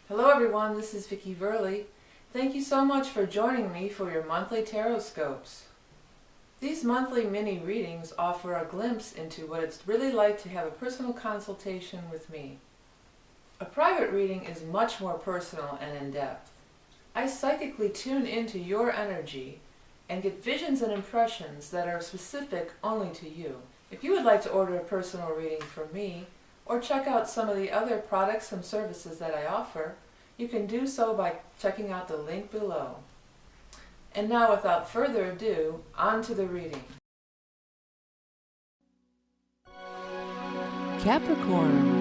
Hello everyone, this is Vicki Verley. Thank you so much for joining me for your monthly tarot scopes. These monthly mini readings offer a glimpse into what it's really like to have a personal consultation with me. A private reading is much more personal and in-depth. I psychically tune into your energy and get visions and impressions that are specific only to you. If you would like to order a personal reading from me, or check out some of the other products and services that I offer, you can do so by checking out the link below. And now, without further ado, on to the reading. Capricorn.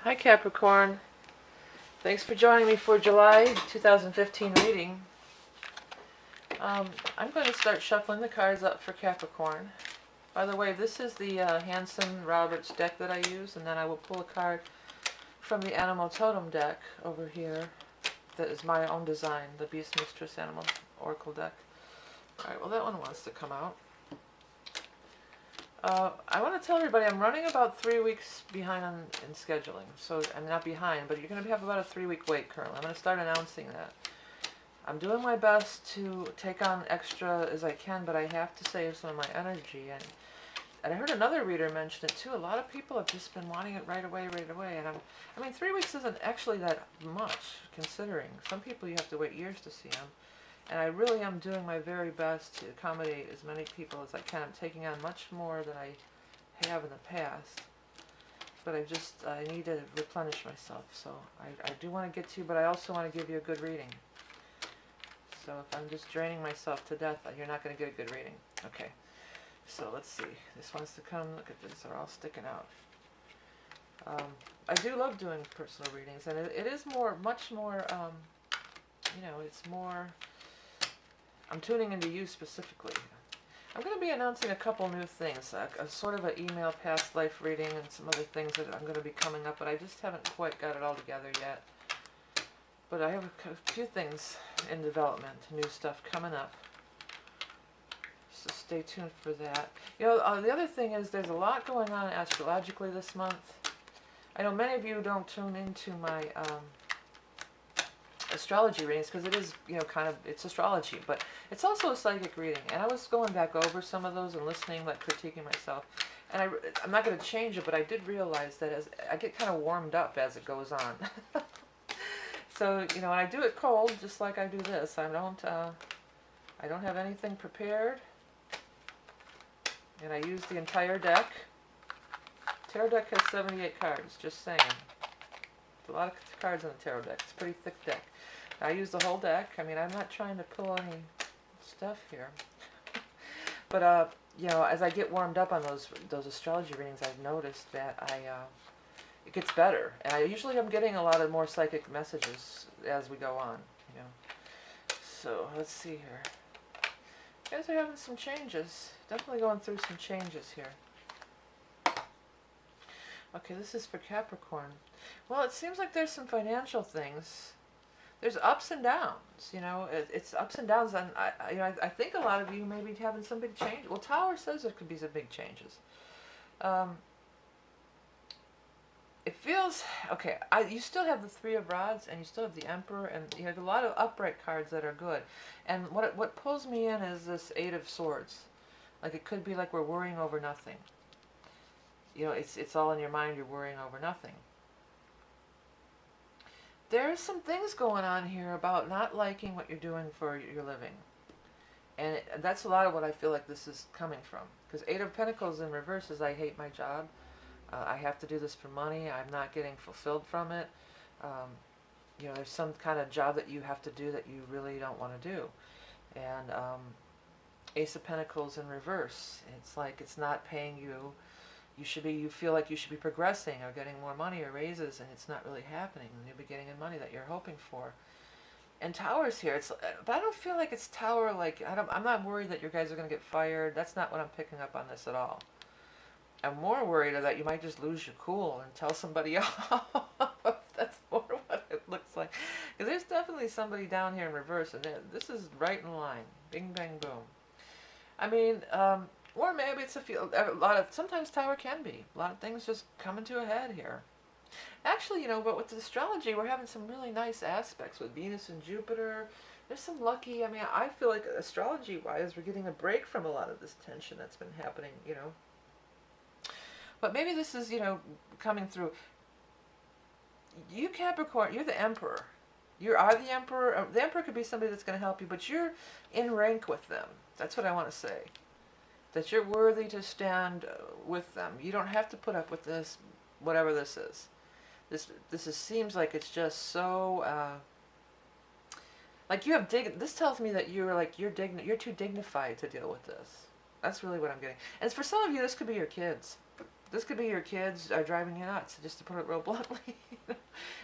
Hi Capricorn. Thanks for joining me for July 2015 reading. I'm going to start shuffling the cards up for Capricorn. By the way, this is the Hanson Roberts deck that I use, and then I will pull a card from the Animal Totem deck over here that is my own design, the Beast Mistress Animal Oracle deck. Alright, well that one wants to come out. I want to tell everybody I'm running about 3 weeks behind in scheduling. So I'm not behind, but you're going to have about a 3-week wait currently. I'm going to start announcing that. I'm doing my best to take on extra as I can, but I have to save some of my energy. And I heard another reader mention it too. A lot of people have just been wanting it right away. And I mean, 3 weeks isn't actually that much, considering. Some people you have to wait years to see them. And I really am doing my very best to accommodate as many people as I can. I'm taking on much more than I have in the past. But I need to replenish myself. So I do want to get to you, but I also want to give you a good reading. So if I'm just draining myself to death, you're not going to get a good reading. Okay, so let's see. This wants to come. Look at this. They're all sticking out. I do love doing personal readings, and it is much more, it's more, I'm tuning into you specifically. I'm going to be announcing a couple new things, a sort of an email past life reading and some other things that I'm going to be coming up, but I just haven't quite got it all together yet. But I have a few things in development, new stuff coming up. So stay tuned for that. The other thing is there's a lot going on astrologically this month. I know many of you don't tune into my astrology readings because it is, it's astrology, but it's also a psychic reading. And I was going back over some of those and listening, like critiquing myself. And I'm not going to change it, but I did realize that as I get kind of warmed up as it goes on. So, and I do it cold, just like I do this. I don't have anything prepared. And I use the entire deck. Tarot deck has 78 cards, just saying. There's a lot of cards in the tarot deck. It's a pretty thick deck. I use the whole deck. I mean, I'm not trying to pull any stuff here. But, as I get warmed up on those astrology readings, I've noticed that it gets better. And I usually am getting a lot of more psychic messages as we go on, So, let's see here. You guys are having some changes. Definitely going through some changes here. Okay, this is for Capricorn. Well, it seems like there's some financial things. There's ups and downs, It's ups and downs, and I think a lot of you may be having some big change. Well, Tower says there could be some big changes. It feels okay. You still have the Three of Rods, and you still have the Emperor, and you have a lot of upright cards that are good. And what pulls me in is this Eight of Swords. Like, it could be like we're worrying over nothing. It's all in your mind. You're worrying over nothing. There's some things going on here about not liking what you're doing for your living, and that's a lot of what I feel like this is coming from. Because Eight of Pentacles in reverse is I hate my job. I have to do this for money. I'm not getting fulfilled from it. There's some kind of job that you have to do that you really don't want to do. And Ace of Pentacles in reverse. It's like it's not paying you. You feel like you should be progressing or getting more money or raises, and it's not really happening. And you'll be getting in money that you're hoping for. And Tower's here. But I don't feel like it's Tower. Like I'm not worried that your guys are going to get fired. That's not what I'm picking up on this at all. I'm more worried that you might just lose your cool and tell somebody off. That's more what it looks like. Because there's definitely somebody down here in reverse, and this is right in line. Bing, bang, boom. I mean, Or maybe it's sometimes Tower can be. A lot of things just coming to a head here. Actually, but with astrology, we're having some really nice aspects with Venus and Jupiter. There's some lucky, I feel like astrology-wise, we're getting a break from a lot of this tension that's been happening. But maybe this is, coming through. You Capricorn, you're the emperor. You are the emperor. The emperor could be somebody that's going to help you, but you're in rank with them. That's what I want to say. That you're worthy to stand with them. You don't have to put up with this, whatever this is. Seems like it's just so, like you have this tells me that you're too dignified to deal with this. That's really what I'm getting. And for some of you, this could be your kids. This could be your kids are driving you nuts, just to put it real bluntly.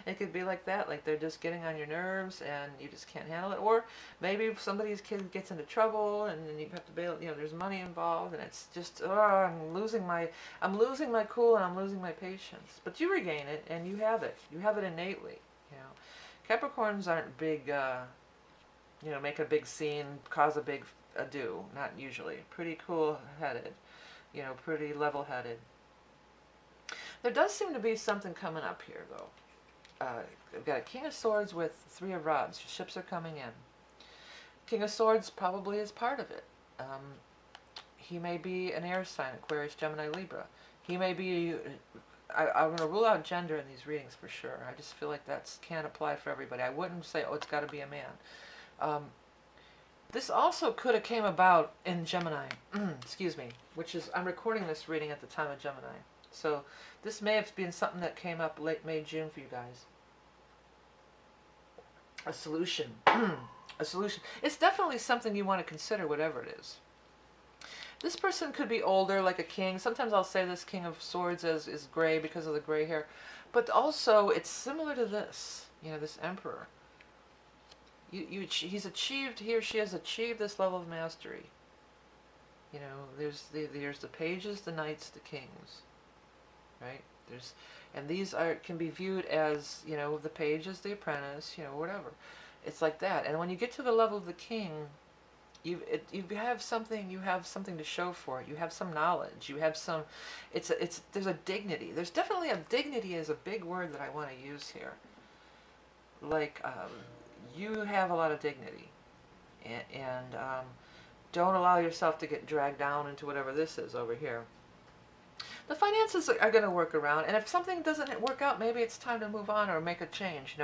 It could be like that, like they're just getting on your nerves and you just can't handle it. Or maybe if somebody's kid gets into trouble and then you have to bail, there's money involved and it's just, I'm losing my cool and I'm losing my patience. But you regain it and you have it. You have it innately, Capricorns aren't big, make a big scene, cause a big ado. Not usually. Pretty cool-headed, pretty level-headed. There does seem to be something coming up here, though. I've got a King of Swords with Three of Rods. Ships are coming in. King of Swords probably is part of it. He may be an air sign, Aquarius, Gemini, Libra. He may be... I'm going to rule out gender in these readings for sure. I just feel like that can't apply for everybody. I wouldn't say, oh, it's got to be a man. This also could have came about in Gemini. Excuse me. Which is, I'm recording this reading at the time of Gemini. So this may have been something that came up late May, June for you guys. A solution. A solution. It's definitely something you want to consider, whatever it is. This person could be older, like a king. Sometimes I'll say this King of Swords is gray because of the gray hair. But also, it's similar to this, this Emperor. He or she has achieved this level of mastery. There's the pages, the knights, the kings. Right? And these can be viewed as, the pages, the apprentice, whatever. It's like that. And when you get to the level of the king, you have something to show for it. You have some knowledge. You have some, there's a dignity. There's definitely a dignity is a big word that I want to use here. Like, you have a lot of dignity. And don't allow yourself to get dragged down into whatever this is over here. The finances are going to work around, and if something doesn't work out, maybe it's time to move on or make a change.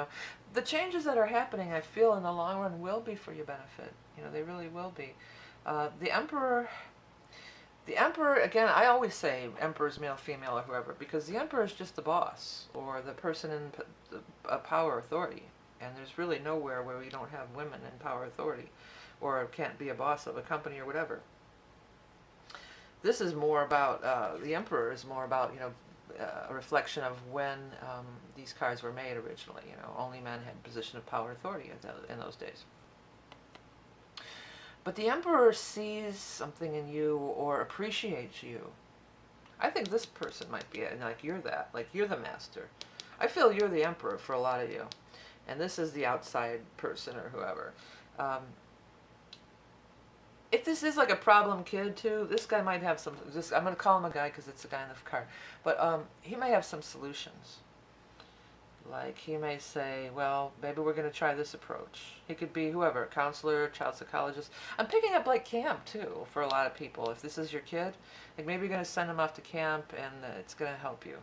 The changes that are happening, I feel, in the long run will be for your benefit. They really will be. The Emperor, again, I always say Emperor's male, female, or whoever, because the Emperor is just the boss, or the person in power authority. And there's really nowhere where we don't have women in power authority, or can't be a boss of a company or whatever. This is more about, the Emperor is more about, a reflection of when these cards were made originally. Only men had position of power authority in those days. But the Emperor sees something in you or appreciates you. I think this person might be it, like you're that, like you're the master. I feel you're the Emperor for a lot of you. And this is the outside person or whoever. If this is like a problem kid too, this guy might have some, I'm going to call him a guy because it's a guy in the card, but he may have some solutions. Like he may say, well, maybe we're going to try this approach. He could be whoever, counselor, child psychologist. I'm picking up like camp too for a lot of people. If this is your kid, like maybe you're going to send him off to camp and it's going to help you,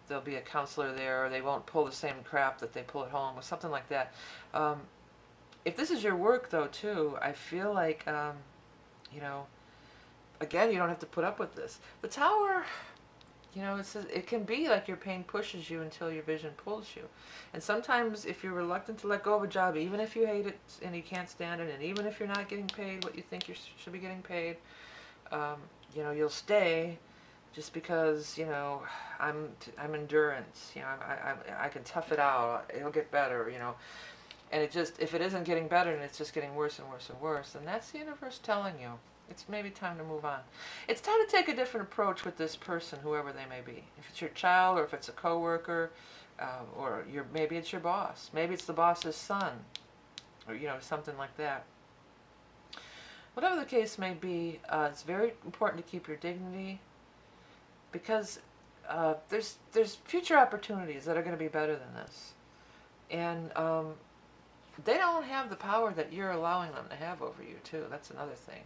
There'll be a counselor there, or they won't pull the same crap that they pull at home, or something like that. If this is your work, though, too, I feel like, again, you don't have to put up with this. The Tower, it can be like your pain pushes you until your vision pulls you. And sometimes if you're reluctant to let go of a job, even if you hate it and you can't stand it, and even if you're not getting paid what you think you should be getting paid, you'll stay just because, I'm endurance, I can tough it out, it'll get better, And if it isn't getting better and it's just getting worse and worse and worse, then that's the universe telling you. It's maybe time to move on. It's time to take a different approach with this person, whoever they may be. If it's your child, or if it's a coworker, or maybe it's your boss. Maybe it's the boss's son, or something like that. Whatever the case may be, it's very important to keep your dignity, because there's future opportunities that are going to be better than this. And they don't have the power that you're allowing them to have over you, too. That's another thing.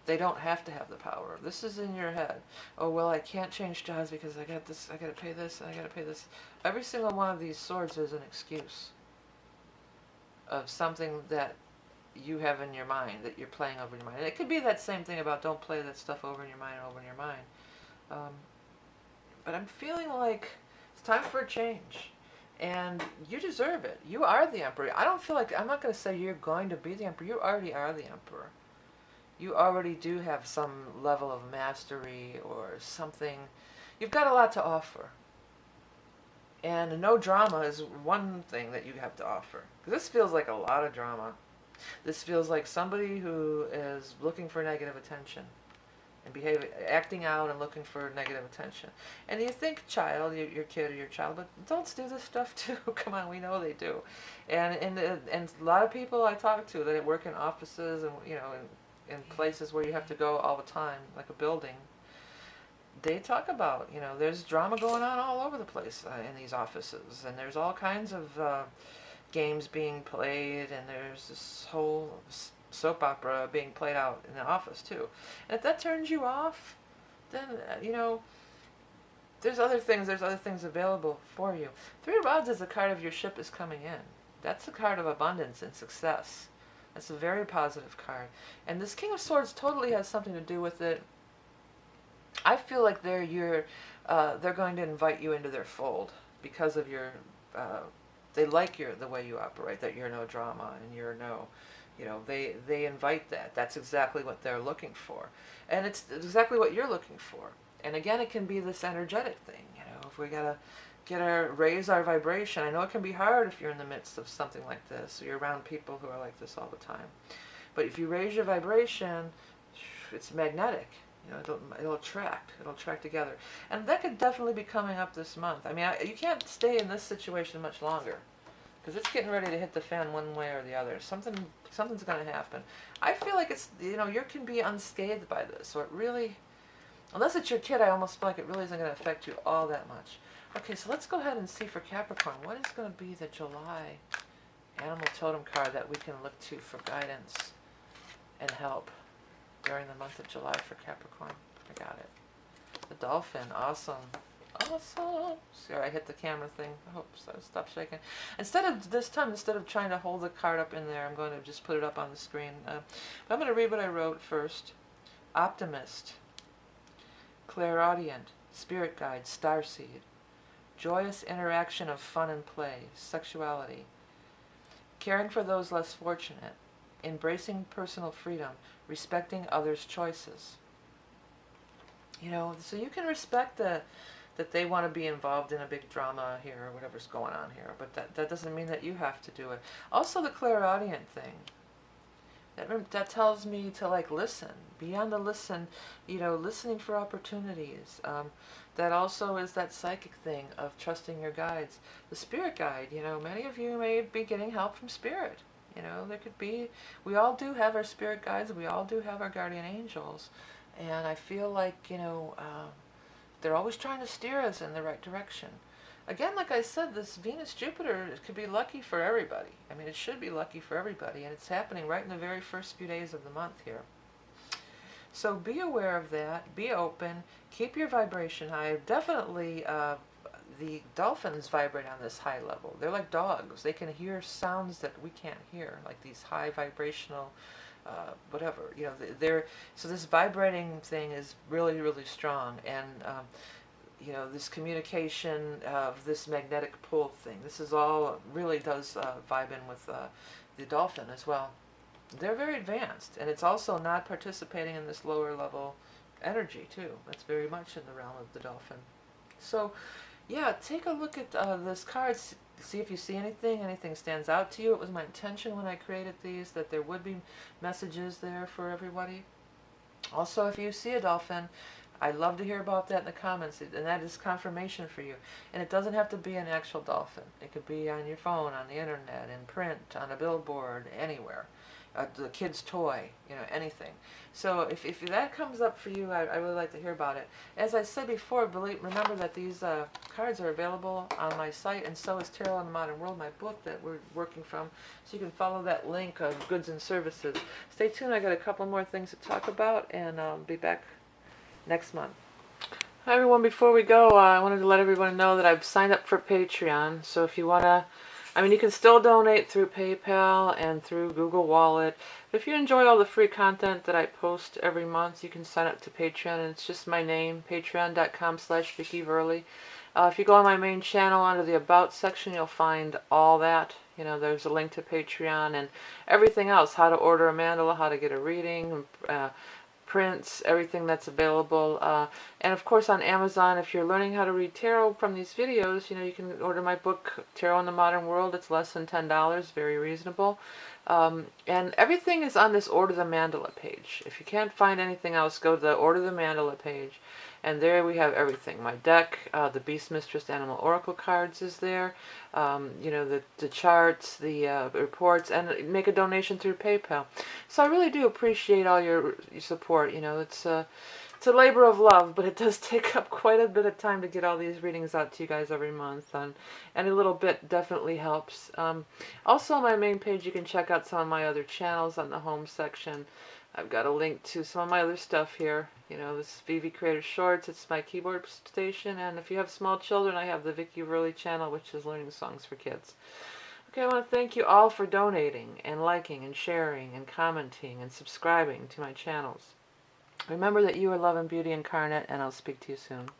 They don't have to have the power. This is in your head. Oh, well, I can't change jobs because I got this, I got to pay this, and I got to pay this. Every single one of these swords is an excuse of something that you have in your mind, that you're playing over in your mind. And it could be that same thing about don't play that stuff over in your mind, over in your mind. But I'm feeling like it's time for a change. And you deserve it. You are the emperor. I don't feel like, I'm not going to say you're going to be the emperor. You already are the emperor. You already do have some level of mastery or something. You've got a lot to offer. And no drama is one thing that you have to offer. This feels like a lot of drama. This feels like somebody who is looking for negative attention and acting out and looking for negative attention. And you think child, your kid or your child, but adults do this stuff too. Come on, we know they do. And a lot of people I talk to that work in offices and in places where you have to go all the time, like a building, they talk about, there's drama going on all over the place in these offices, and there's all kinds of games being played, and there's this whole soap opera being played out in the office too. And if that turns you off, then there's other things available for you. Three of Rods is a card of your ship is coming in. That's a card of abundance and success. That's a very positive card. And this King of Swords totally has something to do with it. I feel like they're going to invite you into their fold because of your they like the way you operate, that you're no drama and you're no, they invite that. That's exactly what they're looking for. And it's exactly what you're looking for. And again, it can be this energetic thing, if we gotta raise our vibration. I know it can be hard if you're in the midst of something like this, or you're around people who are like this all the time. But if you raise your vibration, it's magnetic. It'll attract together. And that could definitely be coming up this month. I mean, you can't stay in this situation much longer, because it's getting ready to hit the fan one way or the other. Something's going to happen. I feel like it's, you can be unscathed by this, or it really, unless it's your kid, I almost feel like it really isn't going to affect you all that much. Okay, so let's go ahead and see for Capricorn, what is going to be the July animal totem card that we can look to for guidance and help during the month of July for Capricorn. I got it. The dolphin, awesome. Awesome. See, I hit the camera thing. I hope so. Stop shaking. Instead of trying to hold the card up in there, I'm going to just put it up on the screen. But I'm going to read what I wrote first. Optimist, clairaudient, spirit guide, starseed, joyous interaction of fun and play, sexuality, caring for those less fortunate, embracing personal freedom, respecting others' choices. So you can respect that they want to be involved in a big drama here or whatever's going on here, but that doesn't mean that you have to do it. Also, the clairaudient thing, that tells me to listen, be on the listen, listening for opportunities. That also is that psychic thing of trusting your guides. The spirit guide, many of you may be getting help from spirit. There could be, we all do have our spirit guides, we all do have our guardian angels, and I feel like, they're always trying to steer us in the right direction. Again, like I said, this Venus-Jupiter, it could be lucky for everybody. I mean, it should be lucky for everybody, and it's happening right in the very first few days of the month here. So be aware of that, be open, keep your vibration high. Definitely, the dolphins vibrate on this high level. They're like dogs. They can hear sounds that we can't hear, like these high vibrational, whatever. So this vibrating thing is really, really strong. And, this communication of this magnetic pull thing, this is all really does vibe in with the dolphin as well. They're very advanced, and it's also not participating in this lower level energy too. That's very much in the realm of the dolphin. So, yeah, take a look at this card, see if you see anything stands out to you. It was my intention when I created these that there would be messages there for everybody. Also, if you see a dolphin, I'd love to hear about that in the comments, and that is confirmation for you. And it doesn't have to be an actual dolphin. It could be on your phone, on the internet, in print, on a billboard, anywhere. the kid's toy, you know, anything. So if that comes up for you, I really like to hear about it. As I said before, remember that these cards are available on my site, and so is Tarot in the Modern World, my book that we're working from. So you can follow that link of goods and services. Stay tuned, I got a couple more things to talk about, and I'll be back next month. Hi everyone, before we go, I wanted to let everyone know that I've signed up for Patreon. So if you want to, you can still donate through PayPal and through Google Wallet. But if you enjoy all the free content that I post every month, you can sign up to Patreon, and it's just my name, patreon.com/VickiVerley. If you go on my main channel under the About section, you'll find all that. You know, there's a link to Patreon and everything else, how to order a mandala, how to get a reading, prints, everything that's available, and of course on Amazon. If you're learning how to read tarot from these videos, you know, you can order my book Tarot in the Modern World. It's less than $10, very reasonable, and everything is on this Order the Mandala page. If you can't find anything else, go to the Order the Mandala page, and there we have everything. My deck, the Beast Mistress Animal Oracle cards is there, you know, the charts, the reports, and make a donation through PayPal. So I really do appreciate all your support. You know, it's a labor of love, but it does take up quite a bit of time to get all these readings out to you guys every month, and any little bit definitely helps. Also on my main page, you can check out some of my other channels on the home section. I've got a link to some of my other stuff here. You know, this is Vivi Creator Shorts. It's my keyboard station. And if you have small children, I have the Vicki Verley channel, which is learning songs for kids. Okay, I want to thank you all for donating and liking and sharing and commenting and subscribing to my channels. Remember that you are love and beauty incarnate, and I'll speak to you soon.